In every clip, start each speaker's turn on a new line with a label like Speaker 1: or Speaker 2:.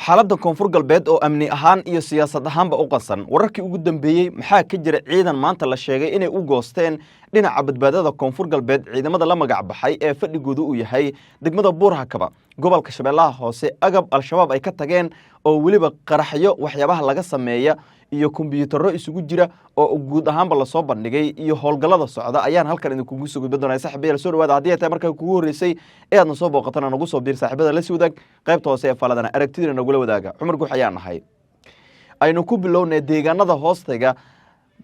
Speaker 1: xaaladda koonfur galbeed oo amni ahaan iyo siyaasad ahaanba u qasan wararkii ugu dambeeyey maxaa ka jira ciidan maanta la sheegay inay u goosteen dhinaca badbaadada koonfur galbeed ciidamada la magac baxay ee fadhigoodu uu yahay degmada buurhakaba gobolka shabeellaha hoose agab al-shabaab ay ka tageen oo weliba qaraxyo waxyaabaha laga sameeya iyo kumbiyuutarro isugu jira oo guud ahaanba lasoo bandhigay iyo howlgallada socda ayaan halkan idinkugu soo gudbin doonaa saaxiibayaal soo dhawaada haddii ay tahay markaa kugu horreysay ee aadna soo booqatana nagu soo biir saaxiibada la sii wadaag qaybta hoose ee faaladana aragtidina nagula wadaaga cumar guux ayaan nahay aynu ku bilownay deegaanada hoostayga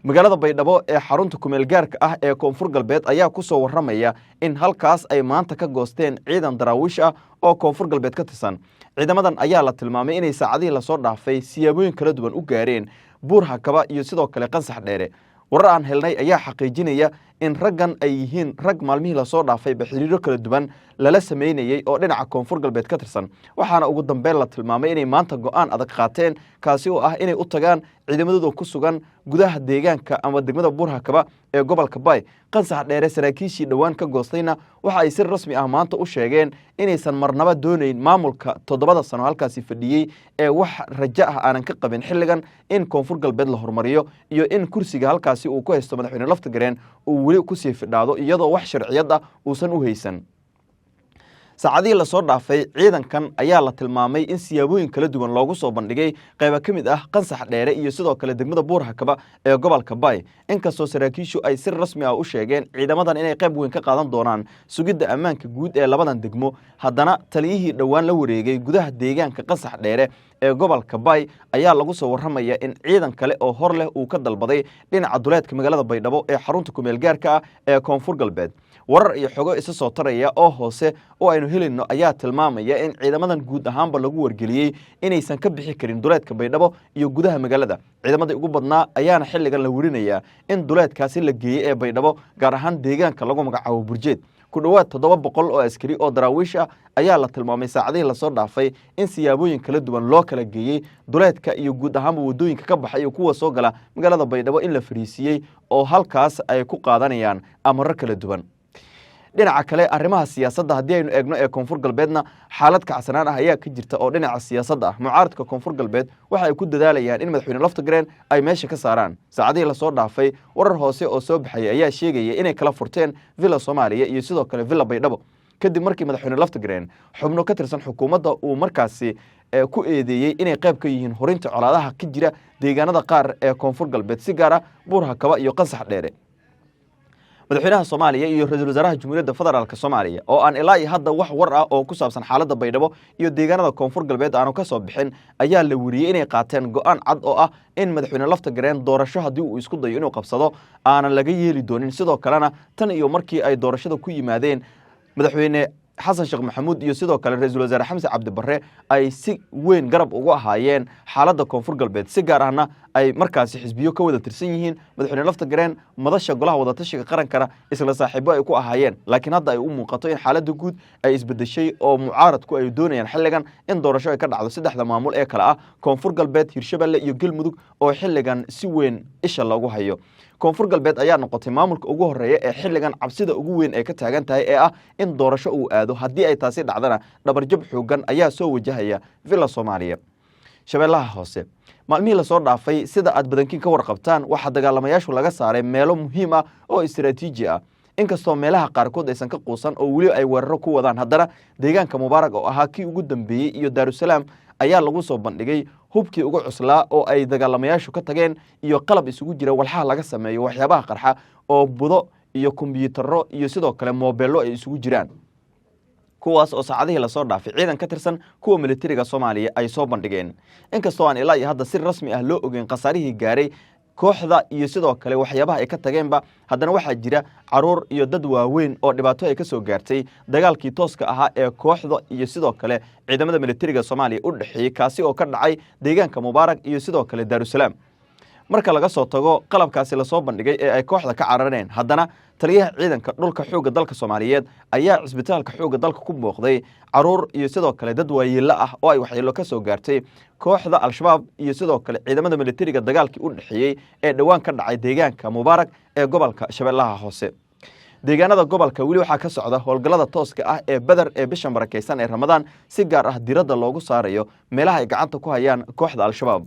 Speaker 1: magaalada baydhabo ee xarunta kumeel gaarka ah ee koonfur galbeed ayaa ku soo warramaya in halkaas ay maanta ka goosteen ciidan daraawiish ah oo koonfur galbeed ka tirsan ciidamadan ayaa la tilmaamay inay saacadihii lasoo dhaafay siyaabooyin kala duwan u gaareen buurhakaba iyo sidoo kale qansax dheere warar aan helnay ayaa xaqiijinaya in raggan ay yihiin rag maalmihii lasoo dhaafayba xiriiro kala duwan lala samaynayey oo dhinaca koonfur galbeed ka tirsan waxaana ugu dambeyn la tilmaamay inay maanta go'aan adag qaateen kaasi oo ah inay u tagaan ciidamadooda ku sugan gudaha deegaanka ama degmada buurhakaba ee gobolka baay qansax dheere saraakiishii dhowaan ka goostayna waxa ay si rasmi ah maanta u sheegeen inaysan marnaba doonayn maamulka 7 sano halkaasi fadhiyey ee wax rajo ah aanan ka qabin xilligan in koonfur galbeed la horumariyo iyo in kursiga halkaasi uu ku haysto madaxweyne laftagareen uu weli ku sii fidhaado iyadoo wax sharciyad ah uusan u haysan saacadihii lasoo dhaafay ciidankan ayaa la tilmaamay in siyaabooyin kala duwan loogu soo bandhigay qayba ka mid ah qansax dheere iyo sidoo kale degmada buurhakaba ee gobolka baay inkastoo saraakiishu ay si rasmi ah u sheegeen ciidamadan inay qayb weyn ka qaadan doonaan sugidda ammaanka guud ee labadan degmo haddana taliyihii dhowaan la wareegay gudaha deegaanka qansax dheere ee gobolka baay ayaa lagu soo warramaya in ciidan kale oo hor leh uu ka dalbaday dhinaca duleedka magaalada baydhabo ee xarunta kumeel gaarka ah ee koonfur galbeed warar iyo xogo isa soo taraya oo hoose oo aynu helayno ayaa tilmaamaya in ciidamadan guud ahaanba lagu wargeliyey inaysan ka bixi karin duleedka baydhabo iyo gudaha magaalada ciidamadii ugu badnaa ayaana xilligan la werinayaa in duleedkaasi la geeyey ee baydhabo gaar ahaan deegaanka lagu magacaabo burjeed ku dhowaad 700 oo askari oo daraawiish ah ayaa la tilmaamay saacadihii lasoo dhaafay in siyaabooyin kala duwan loo kala geeyey duleedka iyo guud ahaanba wadooyinka ka baxay iyo kuwa soo gala magaalada baydhabo in la fariisiiyey oo halkaas ay ku qaadanayaan amarro kala duwan dhinaca kale arrimaha siyaasadda haddii aynu eegno ee koonfur galbeedna xaalad kacsanaan ah ayaa ka jirta oo dhinaca siyaasadda ah mucaaradka koonfur galbeed waxa ay ku dadaalayaan in madaxweyne laftagareen ay meesha ka saaraan saacadihii lasoo dhaafay warar hoose oo soo baxaya ayaa sheegaya inay kala furteen villa soomaaliya iyo sidoo kale villa baydhabo kadib markii madaxweyne laftagareen xubno ka tirsan xukuumadda uu markaasi ku eedeeyey inay qayb ka yihiin horinta colaadaha ka jira deegaanada qaar ee koonfur galbeed si gaar ah buurhakaba iyo qansax dheere madaxweynaha Soomaaliya iyo ra'iisul wasaaraha Jamhuuriyadda Federaalka Soomaaliya oo aan ilaa hadda wax war ah oo ku saabsan xaaladda Baydhabo iyo deegaanada koonfur galbeed aanu ka soo bixin ayaa la wariyay inay qaateen go'aan cad oo ah in madaxweyne laftagareen doorasho haddii uu isku dayo inuu qabsado aanan laga yeeli doonin sidoo kalena tan iyo markii ay doorashada ku yimaadeen madaxweyne xasan sheekh maxamuud iyo sidoo kale ra'iisul wasaare xamse cabdi barre ay si weyn garab ugu ahaayeen xaaladda koonfur galbeed si gaar ahna ay markaasi xisbiyo ka wada tirsan yihiin madaxweyne laftagareen madasha golaha wadatashiga qarankana isla saaxiibo ay ku ahaayeen laakiin hadda ay u muuqato in xaaladda guud ay isbedeshay oo mucaaradku ay doonayaan xilligan in doorasho ay ka dhacdo saddexda maamul ee kale ah koonfur galbeed hirshabeelle iyo galmudug oo xilligan si weyn isha loogu hayo koonfur galbeed ayaa noqotay maamulka ugu horeeya ee xilligan cabsida ugu weyn ay ka taagan tahay ee ah in doorasho uu aado haddii ay taasi dhacdana dhabarjab xoogan ayaa soo wajahaya villa Soomaaliya shabeellaha hoose maalmihii lasoo dhaafay sida aad badankiin ka warqabtaan waxaa dagaalamayaashu laga saaray meelo muhiim ah oo istiraatiiji ah inkastoo meelaha qaarkood aysan ka quusan oo weli ay weeraro ku wadaan haddana deegaanka mubaarag oo ahaa kii ugu dambeeyey iyo daarusalaam ayaa lagu soo bandhigay hubkii ugu cuslaa oo ay dagaalamayaashu ka tageen iyo qalab isugu jira walxaha laga sameeyo waxyaabaha qarxa oo budo iyo kumbiyuutarro iyo sidoo kale moobeello ay isugu jiraan kuwaas oo saacadihii lasoo dhaafay ciidan ka tirsan kuwa militariga Soomaaliya ay soo bandhigeen inkastoo aan ilaa hadda si rasmi ah loo ogeyn qasaarihii gaaray kooxda iyo sidoo kale waxyaabaha ay ka tageenba haddana waxaa jira caruur iyo dad waaweyn oo dhibaato ay ka soo gaartay dagaalkii tooska ahaa ee kooxda iyo sidoo kale ciidamada militariga Soomaaliya u dhaxeeyay kaasi oo ka dhacay deegaanka mubaarag iyo sidoo kale daarusalaam marka laga soo tago qalabkaasi la soo bandhigay ee ay kooxda ka carareen haddana taliyaha ciidanka dhulka xoogga dalka Soomaaliyeed ayaa cisbitaalka xoogga dalka ku booqday caruur iyo sidoo kale dad waayeelo ah oo ay waxyeello ka soo gaartay kooxda al-shabaab iyo sidoo kale ciidamada militariga dagaalkii u dhaxeeyay ee dhawaan ka dhacay deegaanka mubaarag ee gobolka shabeellaha hoose deegaanada gobolka weli waxaa ka socda howlgallada tooska ah ee badar ee bisha barakaysan ee ramadaan si gaar ah diradda loogu saarayo meelaha ay gacanta ku hayaan kooxda al-shabaab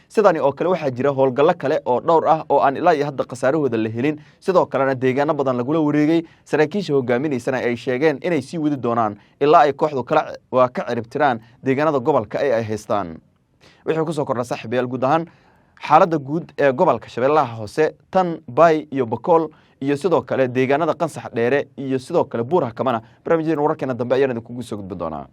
Speaker 1: sidani oo kale waxaa jira howlgallo kale oo dhowr ah oo aan ilaa iyo hadda khasaarahooda la helin sidoo kalena deegaano badan lagula wareegay saraakiisha hogaaminaysana ay sheegeen inay sii wadi doonaan ilaa ay kooxdu ka ciribtiraan deegaanada gobolka ee ay haystaan wixii kusoo kordha saaxiibayaal guud ahaan xaaladda guud ee gobolka shabeellaha hoose tan baay iyo bakool iyo sidoo kale deegaanada qansax dheere iyo sidoo kale buur hakamana barnaamijyadeen wararkeena dambe ayaan idinkugu soo gudbin doonaa